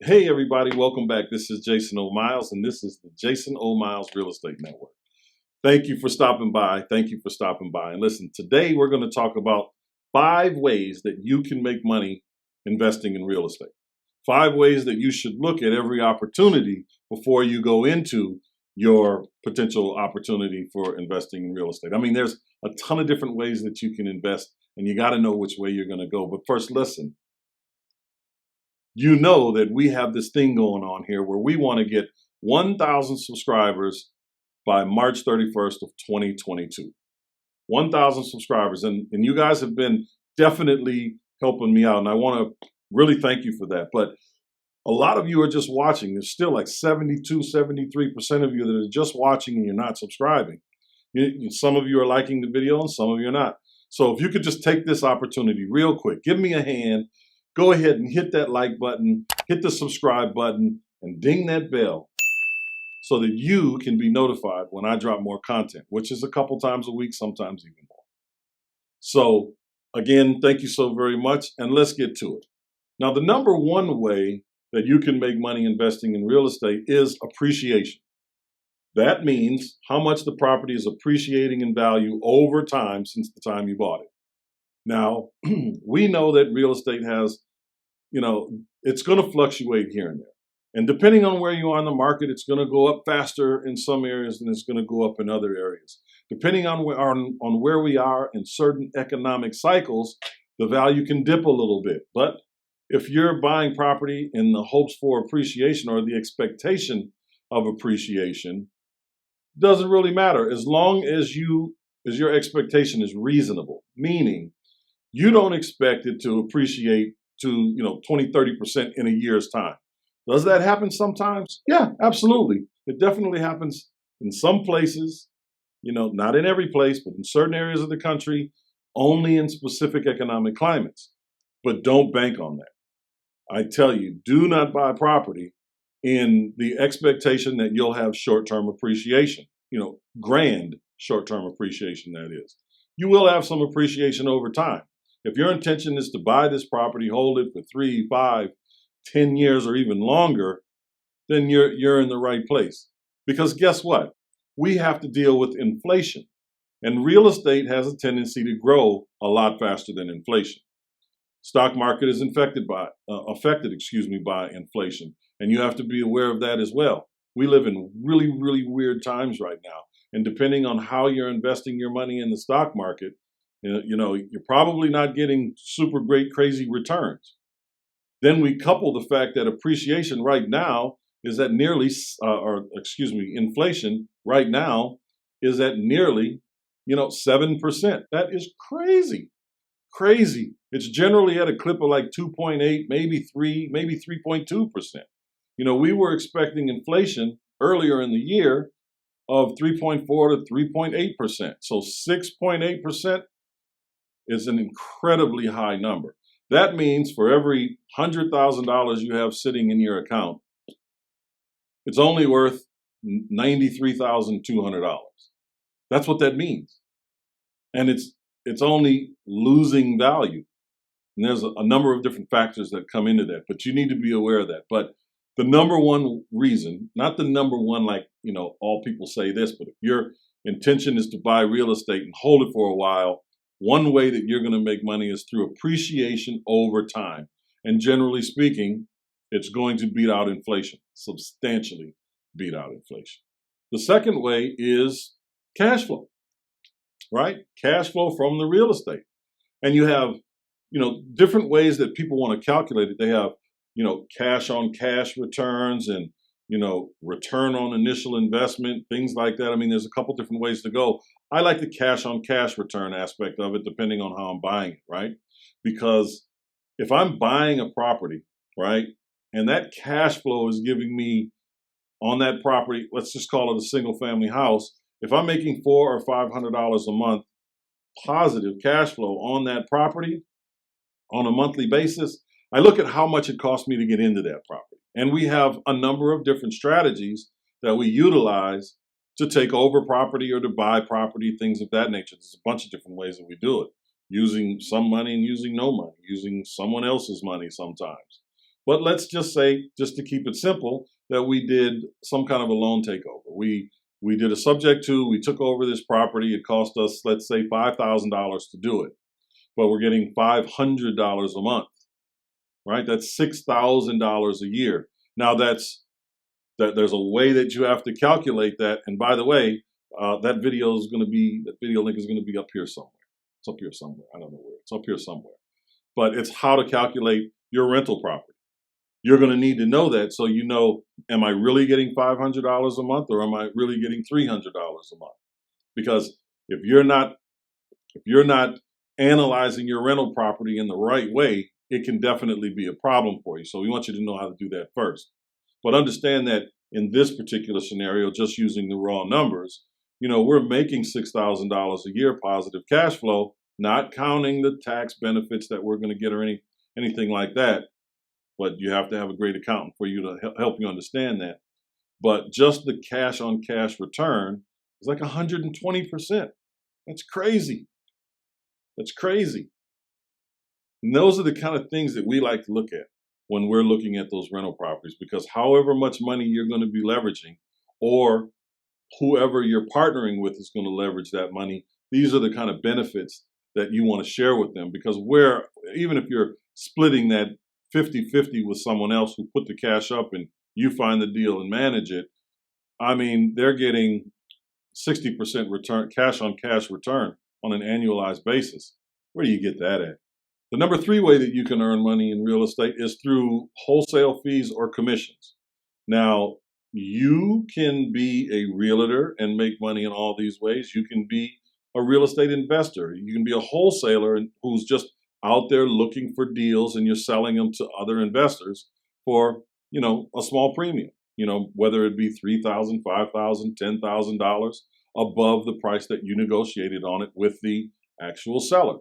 Hey everybody, welcome back. This is Jason O. Myles, and this is the Jason O. Myles Real Estate Network. Thank you for stopping by. Thank you for stopping by. And listen, today we're going to talk about 5 ways that you can make money investing in real estate. 5 ways that you should look at every opportunity before you go into your potential opportunity for investing in real estate. I mean, there's a ton of different ways that you can invest, and you got to know which way you're going to go. But first, listen. You know that we have this thing going on here where we want to get 1,000 subscribers by March 31st of 2022. 1,000 subscribers. And you guys have been definitely helping me out. And I want to really thank you for that. But a lot of you are just watching. There's still like 72, 73% of you that are just watching and you're not subscribing. Some of you are liking the video and some of you are not. So if you could just take this opportunity real quick, give me a hand. Go ahead and hit that like button, hit the subscribe button, and ding that bell so that you can be notified when I drop more content, which is a couple times a week, sometimes even more. So again, thank you so very much, and let's get to it. Now, the number one way that you can make money investing in real estate is appreciation. That means how much the property is appreciating in value over time since the time you bought it. Now, we know that real estate has, it's going to fluctuate here and there. And depending on where you are in the market, it's going to go up faster in some areas than it's going to go up in other areas. Depending on where we are in certain economic cycles, the value can dip a little bit. But if you're buying property in the hopes for appreciation or the expectation of appreciation, doesn't really matter as long as your expectation is reasonable, meaning you don't expect it to appreciate to 20, 30% in a year's time. Does that happen sometimes? Yeah, absolutely. It definitely happens in some places, not in every place, but in certain areas of the country, only in specific economic climates. But don't bank on that. I tell you, do not buy property in the expectation that you'll have short-term appreciation, grand short-term appreciation, that is. You will have some appreciation over time. If your intention is to buy this property, hold it for 3, 5, 10 years or even longer, then you're in the right place. Because guess what? We have to deal with inflation. And real estate has a tendency to grow a lot faster than inflation. Stock market is affected by inflation. And you have to be aware of that as well. We live in really, really weird times right now. And depending on how you're investing your money in the stock market, you're probably not getting super great, crazy returns. Then we couple the fact that appreciation right now is at inflation right now is at nearly, 7%. That is crazy, crazy. It's generally at a clip of like 2.8, maybe 3, maybe 3.2%. We were expecting inflation earlier in the year of 3.4 to 3.8%. So 6.8% is an incredibly high number. That means for every $100,000 you have sitting in your account, it's only worth $93,200. That's what that means. And it's only losing value. And there's a number of different factors that come into that, but you need to be aware of that. But the number one reason, not the number one like, all people say this, but if your intention is to buy real estate and hold it for a while, one way that you're going to make money is through appreciation over time. And generally speaking, it's going to beat out inflation, substantially beat out inflation. The second way is cash flow, right? Cash flow from the real estate. And you have, different ways that people want to calculate it. They have, cash on cash returns and, return on initial investment, things like that. I mean, there's a couple different ways to go. I like the cash on cash return aspect of it, depending on how I'm buying it, right? Because if I'm buying a property, right, and that cash flow is giving me on that property, let's just call it a single family house. If I'm making $400 or $500 a month positive cash flow on that property on a monthly basis, I look at how much it cost me to get into that property. And we have a number of different strategies that we utilize to take over property or to buy property, things of that nature. There's a bunch of different ways that we do it, using some money and using no money, using someone else's money sometimes. But let's just say, just to keep it simple, that we did some kind of a loan takeover. We did a subject to, we took over this property. It cost us, let's say, $5,000 to do it, but we're getting $500 a month, right? That's $6,000 a year. Now there's a way that you have to calculate that. And by the way, that video link is going to be up here somewhere. It's up here somewhere. I don't know where. It's up here somewhere. But it's how to calculate your rental property. You're going to need to know that, so you know, am I really getting $500 a month, or am I really getting $300 a month? Because if you're not analyzing your rental property in the right way, it can definitely be a problem for you. So we want you to know how to do that first. But understand that in this particular scenario, just using the raw numbers, we're making $6,000 a year positive cash flow, not counting the tax benefits that we're going to get or anything like that. But you have to have a great accountant for you to help you understand that. But just the cash on cash return is like 120%. That's crazy. That's crazy. And those are the kind of things that we like to look at when we're looking at those rental properties, because however much money you're going to be leveraging, or whoever you're partnering with is going to leverage that money, these are the kind of benefits that you want to share with them. Because even if you're splitting that 50-50 with someone else who put the cash up and you find the deal and manage it, I mean, they're getting 60% return, cash on cash return on an annualized basis. Where do you get that at? The number 3 way that you can earn money in real estate is through wholesale fees or commissions. Now, you can be a realtor and make money in all these ways. You can be a real estate investor. You can be a wholesaler who's just out there looking for deals, and you're selling them to other investors for, a small premium, whether it be $3,000, $5,000, $10,000 above the price that you negotiated on it with the actual seller.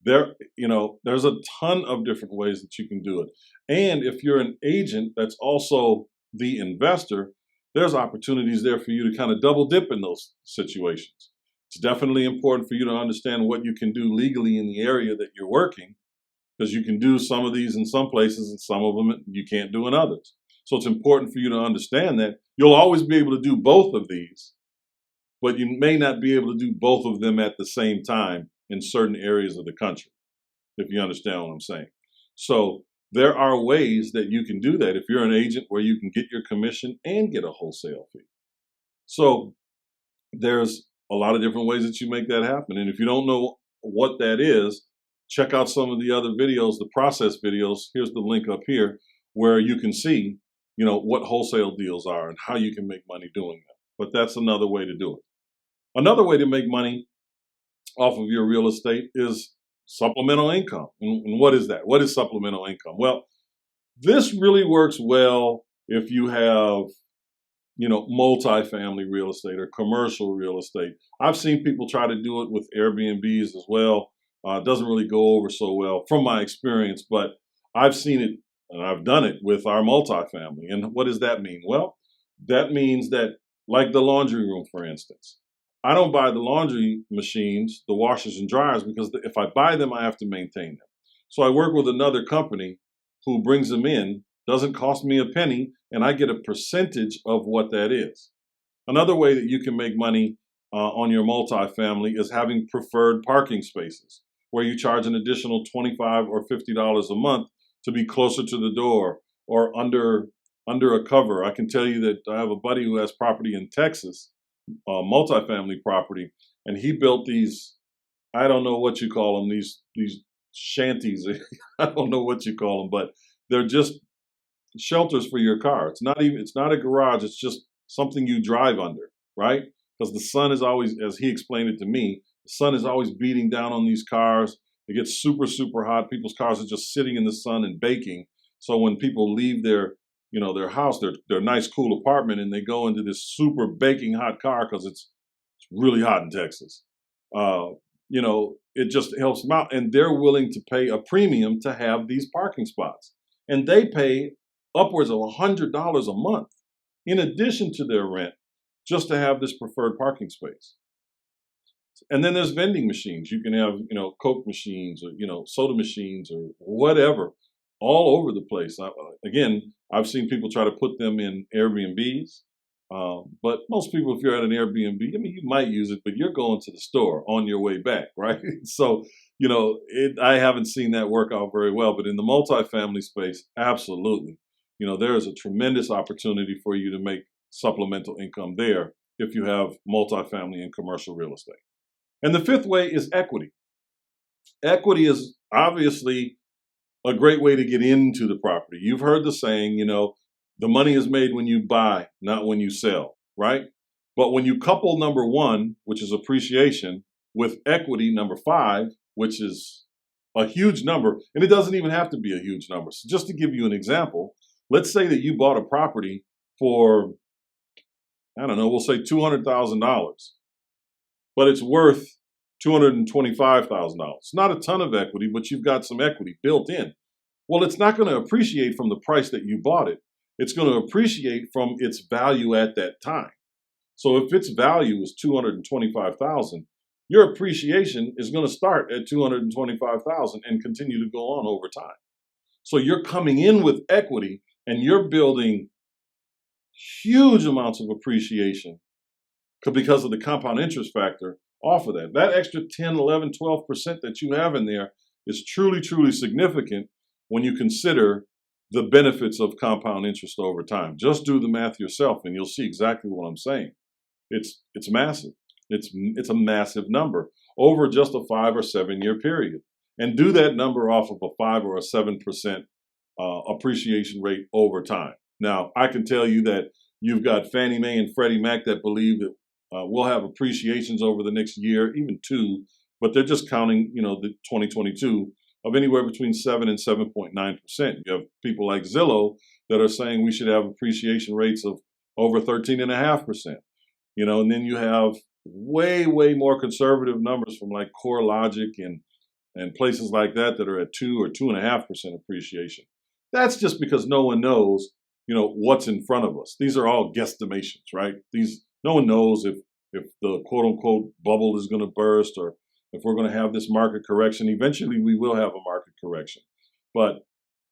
There's a ton of different ways that you can do it. And if you're an agent that's also the investor, there's opportunities there for you to kind of double dip in those situations. It's definitely important for you to understand what you can do legally in the area that you're working, because you can do some of these in some places and some of them you can't do in others. So it's important for you to understand that you'll always be able to do both of these, but you may not be able to do both of them at the same time in certain areas of the country, if you understand what I'm saying. So there are ways that you can do that if you're an agent, where you can get your commission and get a wholesale fee. So there's a lot of different ways that you make that happen. And if you don't know what that is, check out some of the other videos, the process videos. Here's the link up here where you can see, what wholesale deals are and how you can make money doing them. But that's another way to do it. Another way to make money off of your real estate is supplemental income. And what is that? What is supplemental income? Well, this really works well if you have, multifamily real estate or commercial real estate. I've seen people try to do it with Airbnbs as well. It doesn't really go over so well from my experience, but I've seen it and I've done it with our multifamily. And what does that mean? Well, that means that, like the laundry room, for instance, I don't buy the laundry machines, the washers and dryers, because if I buy them, I have to maintain them. So I work with another company who brings them in, doesn't cost me a penny, and I get a percentage of what that is. Another way that you can make money on your multifamily is having preferred parking spaces, where you charge an additional $25 or $50 a month to be closer to the door or under a cover. I can tell you that I have a buddy who has property in Texas, multifamily property, and he built these, I don't know what you call them, these shanties. I don't know what you call them, but they're just shelters for your car. It's not a garage. It's just something you drive under, right? Because the sun is always, as he explained it to me, the sun is always beating down on these cars. It gets super, super hot. People's cars are just sitting in the sun and baking. So when people leave their house, their nice, cool apartment, and they go into this super baking hot car because it's really hot in Texas, it just helps them out. And they're willing to pay a premium to have these parking spots. And they pay upwards of $100 a month in addition to their rent just to have this preferred parking space. And then there's vending machines. You can have, Coke machines or, soda machines or whatever. all over the place. Again, I've seen people try to put them in Airbnbs, but most people, if you're at an Airbnb, I mean, you might use it, but you're going to the store on your way back, right? So, I haven't seen that work out very well. But in the multifamily space, absolutely. There is a tremendous opportunity for you to make supplemental income there if you have multifamily and commercial real estate. And the fifth way is equity. Equity is obviously a great way to get into the property. You've heard the saying, the money is made when you buy, not when you sell, right? But when you couple number one, which is appreciation, with equity, number five, which is a huge number, and it doesn't even have to be a huge number. So just to give you an example, let's say that you bought a property for, I don't know, we'll say $200,000, but it's worth $225,000. It's not a ton of equity, but you've got some equity built in. Well, it's not going to appreciate from the price that you bought it. It's going to appreciate from its value at that time. So if its value is $225,000, your appreciation is going to start at $225,000 and continue to go on over time. So you're coming in with equity and you're building huge amounts of appreciation because of the compound interest factor off of that. That extra 10, 11, 12% that you have in there is truly, truly significant when you consider the benefits of compound interest over time. Just do the math yourself and you'll see exactly what I'm saying. It's massive. It's a massive number over just a 5 or 7 year period. And do that number off of a 5 or a 7% appreciation rate over time. Now, I can tell you that you've got Fannie Mae and Freddie Mac that believe that we'll have appreciations over the next year, even two, but they're just counting, the 2022 of anywhere between 7 and 7.9%. You have people like Zillow that are saying we should have appreciation rates of over 13.5%. And then you have way, way more conservative numbers from like CoreLogic and places like that are at 2 or 2.5% appreciation. That's just because no one knows, what's in front of us. These are all guesstimations, right? No one knows if the quote unquote bubble is going to burst or if we're going to have this market correction. Eventually we will have a market correction, but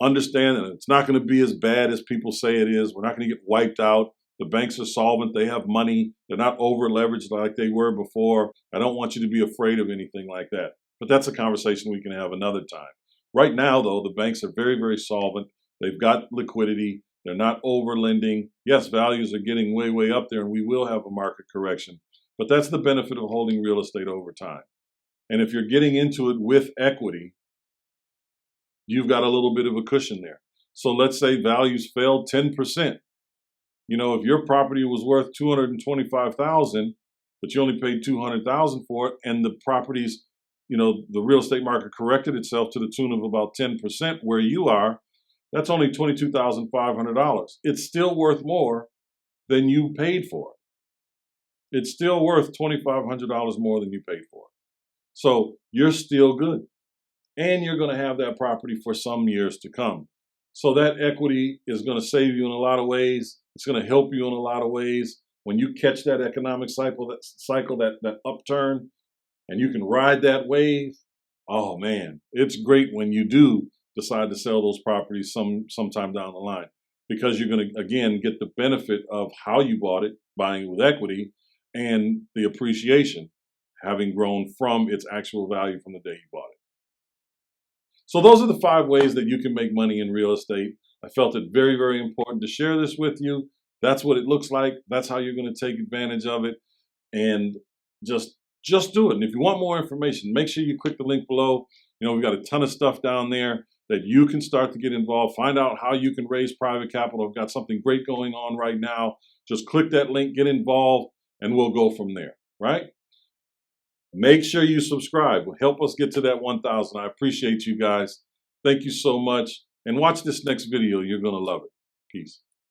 understand that it's not going to be as bad as people say it is. We're not going to get wiped out. The banks are solvent. They have money. They're not over leveraged like they were before. I don't want you to be afraid of anything like that, but that's a conversation we can have another time. Right now though, the banks are very, very solvent. They've got liquidity. They're not over lending. Yes, values are getting way, way up there and we will have a market correction, but that's the benefit of holding real estate over time. And if you're getting into it with equity, you've got a little bit of a cushion there. So let's say values fell 10%. If your property was worth $225,000, but you only paid $200,000 for it, and the properties, the real estate market corrected itself to the tune of about 10% where you are, that's only $22,500. It's still worth more than you paid for it. It's still worth $2,500 more than you paid for it. So you're still good. And you're going to have that property for some years to come. So that equity is going to save you in a lot of ways. It's going to help you in a lot of ways. When you catch that economic cycle, that upturn, and you can ride that wave, oh man, it's great when you do decide to sell those properties sometime down the line, because you're going to, again, get the benefit of how you bought it, buying it with equity, and the appreciation having grown from its actual value from the day you bought it. So those are the 5 ways that you can make money in real estate. I felt it very, very important to share this with you. That's what it looks like. That's how you're going to take advantage of it. And just do it. And if you want more information, make sure you click the link below. We've got a ton of stuff down there that you can start to get involved. Find out how you can raise private capital. I've got something great going on right now. Just click that link, get involved, and we'll go from there, right? Make sure you subscribe. Help us get to that 1,000. I appreciate you guys. Thank you so much. And watch this next video. You're going to love it. Peace.